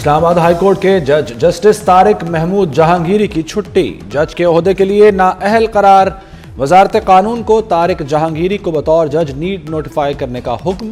Islamabad high court के जज justice Tariq Mahmood Jahangiri की छुट्टी। जज के ओहदे के लिए नाअहल करार। वजारत कानून को तारिक जहांगीरी को बतौर जज नीड नोटिफाई करने का हुक्म।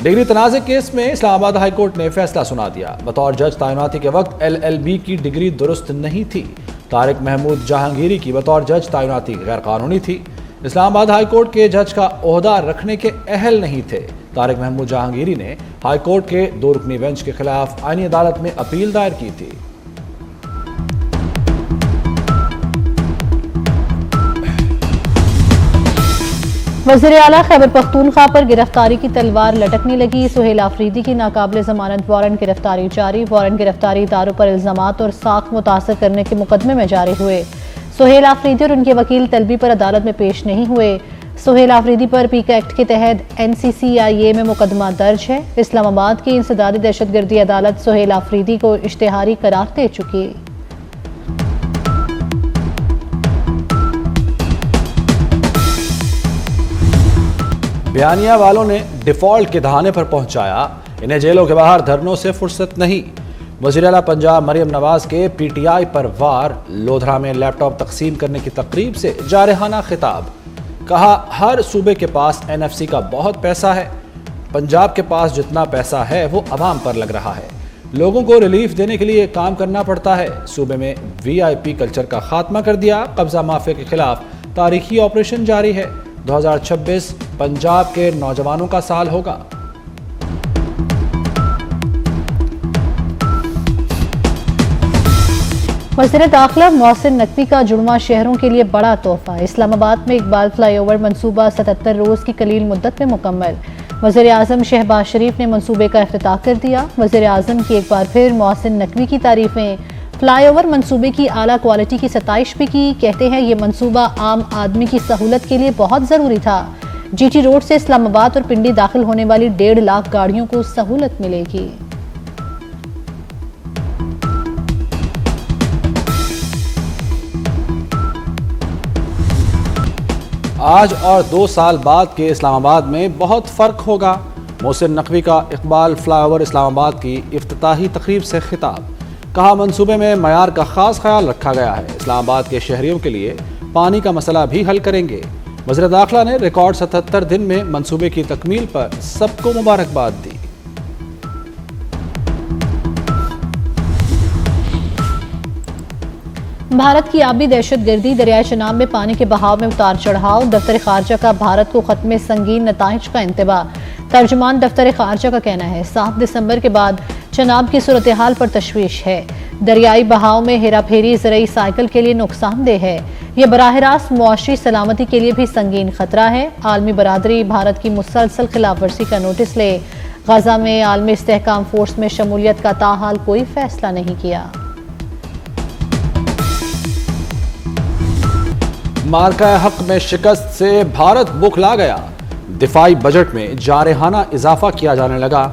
डिग्री तनाज़े केस में इस्लामाबाद हाईकोर्ट ने फैसला सुना दिया। बतौर जज तैनाती के वक्त LLB की डिग्री दुरुस्त नहीं थी। तारिक महमूद जहांगीरी की बतौर जज तैनाती गैर कानूनी थी। इस्लामाबाद हाईकोर्ट के जज का ओहदा रखने के अहल नहीं थे। तारिक महमूद जहांगीरी ने हाईकोर्ट के 2 रुकनी बेंच के खिलाफ आईनी अदालत में अपील दायर की थी। वज़ीर आला खैबर पख्तूनख्वा पर गिरफ्तारी की तलवार लटकने लगी। सुहेल आफरीदी की नाकाबिल जमानत वारंट गिरफ्तारी जारी। वारंट गिरफ्तारी दारों पर इल्जामात और साख मुतासर करने के मुकदमे में जारी हुए। सुहेल आफरीदी और उनके वकील तलबी पर अदालत में पेश नहीं हुए। सुहेल आफरीदी पर पीका एक्ट के तहत NCCIA में मुकदमा दर्ज है। इस्लामाबाद की इंसदादी दहशतगर्दी अदालत सुहेल आफरीदी को इश्तेहारी करार दे चुकी। बयानिया वालों ने डिफॉल्ट के दहाने पर पहुंचाया। इन्हें जेलों के बाहर धरनों से फुर्सत नहीं। वज़ीर आला पंजाब मरियम नवाज के PTI पर वार। लोधरा में लैपटॉप तकसीम करने की तकरीब से जारहाना खिताब। कहा, हर सूबे के पास NFC का बहुत पैसा है। पंजाब के पास जितना पैसा है वो अवाम पर लग रहा है। लोगों को रिलीफ देने के लिए काम करना पड़ता है। सूबे में VIP कल्चर का खात्मा कर दिया। कब्जा माफिया के खिलाफ तारीखी ऑपरेशन जारी है। 2026 पंजाब के नौजवानों का साल होगा। वज़ीर दाखिला मोहसिन नकवी का जुड़वा शहरों के लिए बड़ा तोहफा। इस्लामाबाद में इकबाल फ्लाईओवर मंसूबा 77 रोज की कलील मुद्दत में मुकम्मल। वज़ीर आज़म शहबाज शरीफ ने मंसूबे का इफ्तिताह कर दिया। वज़ीर आज़म की एक बार फिर मोहसिन नकवी की तारीफें। फ्लाईओवर मंसूबे की आला क्वालिटी की सताइश भी की। कहते हैं ये मंसूबा आम आदमी की सहूलत के लिए बहुत ज़रूरी था। GT रोड से इस्लामाबाद और पिंडी दाखिल होने वाली 1.5 लाख गाड़ियों को सहूलत मिलेगी। आज और 2 साल बाद के इस्लामाबाद में बहुत फ़र्क होगा। मोहसिन नकवी का इकबाल फ्लाईओवर इस्लामाबाद की इफ्तिताही तकरीब से खिताब। कहा, मंसूबे में मयार का खास ख्याल रखा गया है। इस्लामाबाद के शहरियों के लिए पानी का मसला भी हल करेंगे। वज़ीर दाखिला ने रिकॉर्ड 77 दिन में मंसूबे की तकमील पर सबको मुबारकबाद दी। भारत की आबी दहशतगर्दी, दरियाए चनाब में पानी के बहाव में उतार चढ़ाव। दफ्तर खारजा का भारत को खत्म संगीन नताइज का इंतबाह। तर्जुमान दफ्तर खारजा का कहना है 7 दिसंबर के बाद चनाब की सूरत हाल पर तशवीश है। दरियाई बहाव में हेरा फेरी ज़रई साइकिल के लिए नुकसानदेह है। यह बराह रास्त मुआशरी सलामती के लिए भी संगीन खतरा है। आलमी बरादरी भारत की मुसलसल खिलाफ वर्जी का नोटिस ले। गजा में आलमी इस्तेहकाम फोर्स में शमूलियत का ताहाल कोई फैसला नहीं किया। मार्का हक में शिकस्त से भारत बुखला गया। दिफाई बजट में जारहाना इजाफा किया जाने लगा।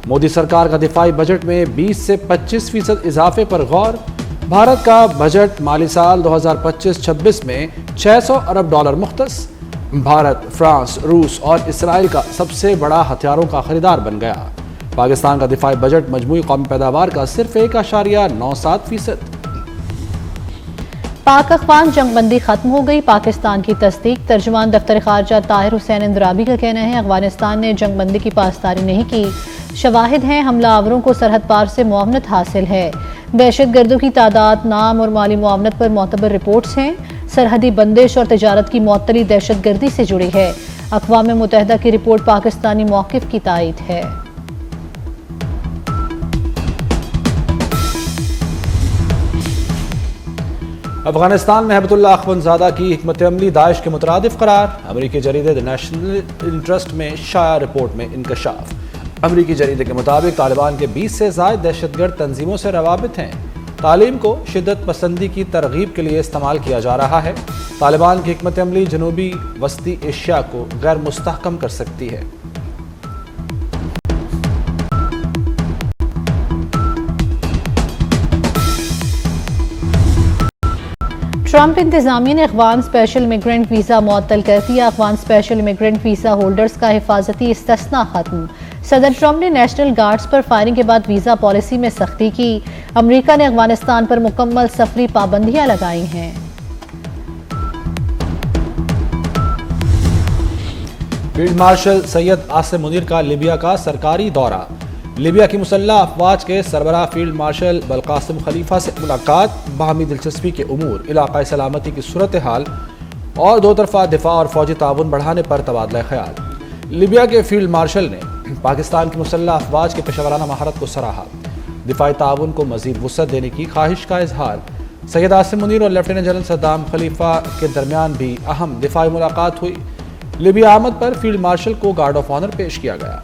मोदी सरकार का दिफाई बजट में 20 से 25% इजाफे पर गौर। भारत का बजट माली साल 2025-26 में $600 अरब मुख्तस। भारत फ्रांस, रूस और इसराइल का सबसे बड़ा हथियारों का खरीदार बन गया। पाकिस्तान का दिफाई बजट मजमूई कौमी पैदावार का सिर्फ 1.97%। पाक अफगान जंगबंदी खत्म हो गई, पाकिस्तान की तस्दीक। तर्जुमान दफ्तर खारजा ताहिर हुसैन इंदराबी का कहना है अफगानिस्तान ने जंगबंदी की पासदारी नहीं की। शवाहिद हैं हमलावरों को सरहद पार से मुआवनत हासिल है। दहशत गर्दों की तादाद, नाम और माली मुआवनत पर मोतबर रिपोर्ट्स हैं। सरहदी बंदिश और तजारत की मुअत्तली दहशत गर्दी से जुड़ी है। अक़वाम मुत्तहिदा की रिपोर्ट पाकिस्तानी मौक़िफ़ की तायीद है। अफगानिस्तान में हिबतुल्लाह अख्वंदज़ादा की हिकमत अमली दाइश के मुतरादिफ करार। अमरीकी जरीदे द नेशनल इंटरेस्ट में शाया रिपोर्ट में इंकशाफ। अमरीकी जरीदे के मुताबिक तालिबान के 20 से ज़ायद दहशतगर्द तंजीमों से रवाबित हैं। तालीम को शिद्दत पसंदी की तरगीब के लिए इस्तेमाल किया जा रहा है। तालिबान की हिकमत अमली जनूबी वस्ती एशिया को गैर मुस्तहकम कर सकती है। ट्रंप इंतजामिया ने अफगान स्पेशल इमिग्रेंट वीज़ा मुअत्तल कर दिया। Afghan special immigrant visa holders का हिफाजती इस्तिस्ना खत्म। सदर ट्रंप ने नेशनल गार्ड्स पर फायरिंग के बाद वीजा पॉलिसी में सख्ती की। अमेरिका ने अफगानिस्तान पर मुकम्मल सफरी पाबंदियां लगाई हैं। फील्ड मार्शल सैयद आसिम मुनीर का लीबिया का सरकारी दौरा। लीबिया की मुसल्लह अफवाज के सरबराह फील्ड मार्शल बलकासिम खलीफा से मुलाकात, बाहमी दिलचस्पी के उमूर, इलाकाई सलामती की सूरत हाल और दो तरफा दिफा और फौजी ताउन बढ़ाने पर तबादला ख्याल। लीबिया के फील्ड मार्शल ने पाकिस्तान की मुसल्लह अफवाज के पेशेवराना महारत को सराहा, दिफाई ताउन को मजीद वुसअत देने की ख्वाहिश का इजहार। सैयद आसिम मुनीर और लेफ्टिनेंट जनरल सद्दाम खलीफा के दरमियान भी अहम दिफाई मुलाकात हुई। लीबिया आमद पर फील्ड मार्शल को गार्ड ऑफ ऑनर पेश किया गया।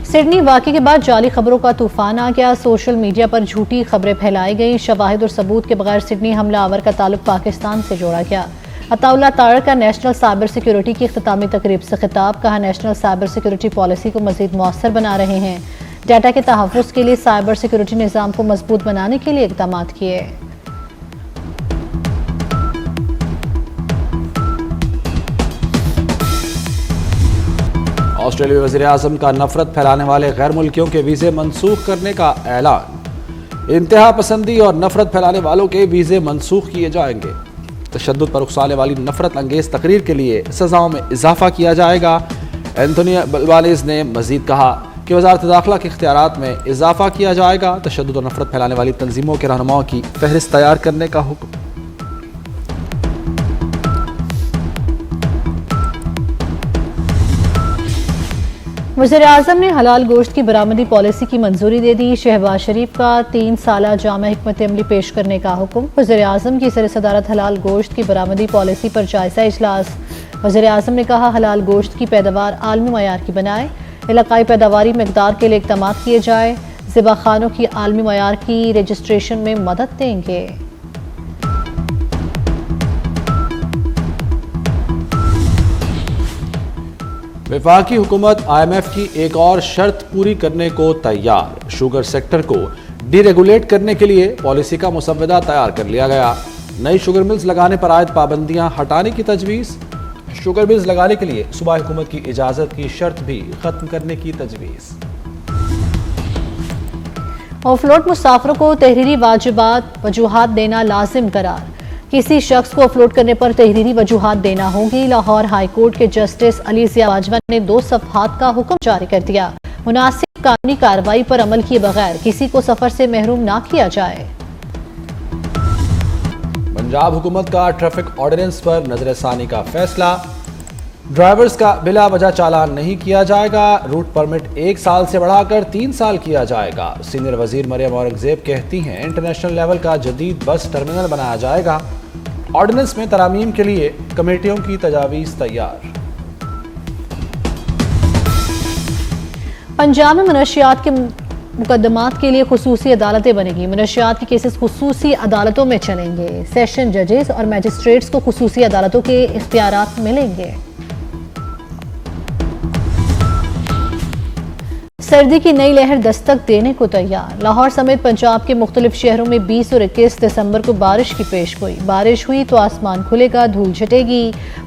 सिडनी वाक़े के बाद जाली खबरों का तूफान आ गया। सोशल मीडिया पर झूठी खबरें फैलाई गई। शवाहिद और सबूत के बगैर सिडनी हमला आवर का ताल्लुक पाकिस्तान से जोड़ा गया। अताउल्लाह तारक का नेशनल साइबर सिक्योरिटी की इख्तितामी तकरीब से खिताब, कहा नेशनल साइबर सिक्योरिटी पॉलिसी को मजीद मौसर बना रहे हैं। डाटा के तहफ़्फ़ुज़ के लिए साइबर सिक्योरिटी निज़ाम को मजबूत बनाने के लिए इक़दाम किए। ऑस्ट्रेलियाई वज़ीर-ए-आज़म का नफरत फैलाने वाले गैर मुल्कियों के वीज़े मनसूख करने का ऐलान। इंतहा पसंदी और नफरत फैलाने वालों के वीज़े मनसूख किए जाएंगे। तशद्दुद पर उकसाने वाली नफरत अंगेज तकरीर के लिए सज़ाओं में इजाफा किया जाएगा। एंथोनी अल्बानीज़ ने मजीद कहा कि वज़ारत दाखिला के इख्तियारात में इजाफा किया जाएगा। तशद्दुद और नफरत फैलाने वाली तंजीमों के रहनुमाओं की फहरिस्त तैयार करने का हुक्म। वज़ीर-ए-आज़म ने हलाल गोश्त की बरामदी पॉलिसी की मंजूरी दे दी। शहबाज शरीफ का 3 साला जामा हिकमत अमली पेश करने का हुक्म। वज़ीर-ए-आज़म की सर सदारत हलाल गोश्त की बरामदी पॉलिसी पर जायजा इजलास। वज़ीर-ए-आज़म ने कहा हलाल गोश्त की पैदावार आलमी मयार की बनाए, इलाकाई पैदावारी मकदार के लिए इक़दाम किए जाए, ज़िबा खानों की आलमी मयार की रजिस्ट्रेशन में मदद देंगे। वफाकी हुकूमत IMF की एक और शर्त पूरी करने को तैयार। शुगर सेक्टर को डीरेगुलेट करने के लिए पॉलिसी का मुसव्वदा तैयार कर लिया गया। नई शुगर मिल्स लगाने पर आयद पाबंदियां हटाने की तजवीज़। शुगर मिल्स लगाने के लिए सूबाई हुकूमत की इजाज़त की शर्त भी खत्म करने की तजवीज़। ऑफलोड मुसाफिरों को तहरीरी वजूहात देना लाजिम करार। किसी शख्स को ऑफलोड करने पर तहरीरी वजूहात देना होगी। लाहौर हाई कोर्ट के जस्टिस अली ज़िया बाजवा ने 2 सफ़हात का हुक्म जारी कर दिया। मुनासिब कानूनी कार्रवाई पर अमल किए बगैर किसी को सफर से महरूम ना किया जाए। पंजाब हुकूमत का ट्रैफिक ऑर्डिनेंस पर नजरसानी का फैसला। ड्राइवर्स का बिला वजह चालान नहीं किया जाएगा। रूट परमिट 1 साल से बढ़ाकर 3 साल किया जाएगा। सीनियर वजीर मरियम औरंगजेब कहती हैं इंटरनेशनल लेवल का जदीद बस टर्मिनल बनाया जाएगा। ऑर्डिनेंस में तरामीम के लिए कमेटियों की तजावीज़ तैयार। पंजाब में मनशियात के मुकदमात के लिए खुसूसी अदालतें बनेगी। मनशियात के केसेस खुसूसी अदालतों में चलेंगे। सेशन जजेस और मैजिस्ट्रेट्स को खुसूसी अदालतों के इख्तियारात मिलेंगे। सर्दी की नई लहर दस्तक देने को तैयार। लाहौर समेत पंजाब के मुख्तलिफ शहरों में 20 और 21 दिसंबर को बारिश की पेशगोई। बारिश हुई तो आसमान खुलेगा, धूल छटेगी।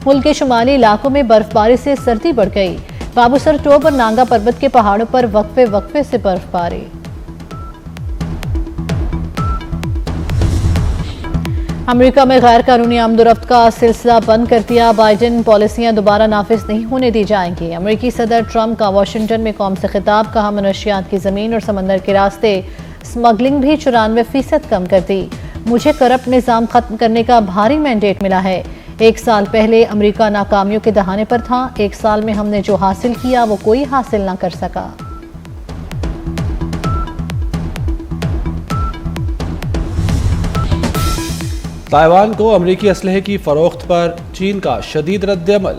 मुल्क के शुमाली इलाकों में बर्फबारी से सर्दी बढ़ गई। बाबूसर टोप और नांगा पर्वत के पहाड़ों पर वक्फे से बर्फबारी। अमेरिका में गैर कानूनी आमदोरफ्त का सिलसिला बंद कर दिया। बाइडेन पॉलिसियां दोबारा नाफिज नहीं होने दी जाएंगी। अमेरिकी सदर ट्रंप का वाशिंगटन में कौम से खिताब, कहा मनशियात की जमीन और समंदर के रास्ते स्मगलिंग भी 94% कम कर दी। मुझे करप्ट निज़ाम खत्म करने का भारी मैंडेट मिला है। 1 साल पहले अमेरिका नाकामियों के दहाने पर था। 1 साल में हमने जो हासिल किया वो कोई हासिल ना कर सका। ताइवान को अमरीकी असलहे की फरोख्त पर चीन का शदीद रद्द-ए-अमल।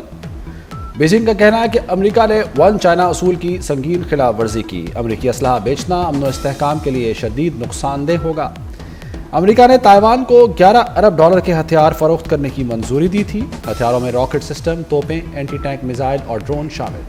बीजिंग का कहना है कि अमरीका ने वन चाइना असूल की संगीन खिलाफ वर्जी की। अमरीकी असलहा बेचना अमन व इस्तेहकाम के लिए शदीद नुकसानदेह होगा। अमरीका ने ताइवान को $11 अरब के हथियार फरोख्त करने की मंजूरी दी थी। हथियारों में रॉकेट सिस्टम, तोपें, एंटी टैंक मिसाइल और ड्रोन शामिल।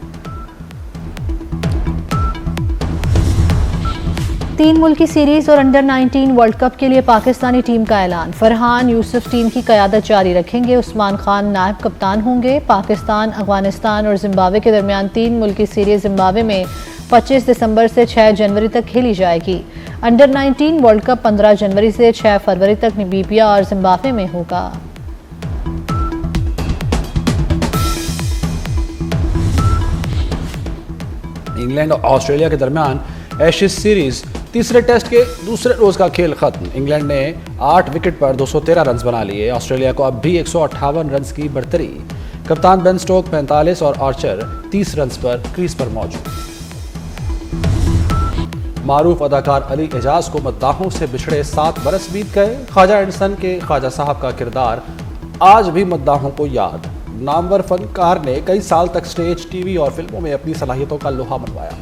3 मुल्की सीरीज और अंडर 19 वर्ल्ड कप के लिए पाकिस्तानी टीम का ऐलान। फरहान यूसुफ टीम की क़यादत जारी रखेंगे। उस्मान खान नायब कप्तान होंगे। पाकिस्तान, अफगानिस्तान और जिम्बाब्वे के दरमियान 3 मुल्की सीरीज जिम्बाब्वे में 25 दिसंबर से 6 जनवरी तक खेली जाएगी। अंडर 19 वर्ल्ड कप 15 जनवरी से 6 फरवरी तक नामीबिया और जिम्बाब्वे में होगा। इंग्लैंड और ऑस्ट्रेलिया के दरमियान एशेज सीरीज तीसरे टेस्ट के दूसरे रोज का खेल खत्म। इंग्लैंड ने 8 विकेट पर 213 रन बना लिए। ऑस्ट्रेलिया को अब भी 158 रन की बढ़तरी। कप्तान बेन स्टोक 45 और आर्चर 30 रन पर क्रीज पर मौजूद। मारूफ अदाकार अली एजाज को मद्दाहों से बिछड़े 7 बरस बीत गए। ख्वाजा एंड सन के ख्वाजा साहब का किरदार आज भी मद्दाहों को याद। नामवर फनकार ने कई साल तक स्टेज, टीवी और फिल्मों में अपनी सलाहियतों का लोहा मनवाया।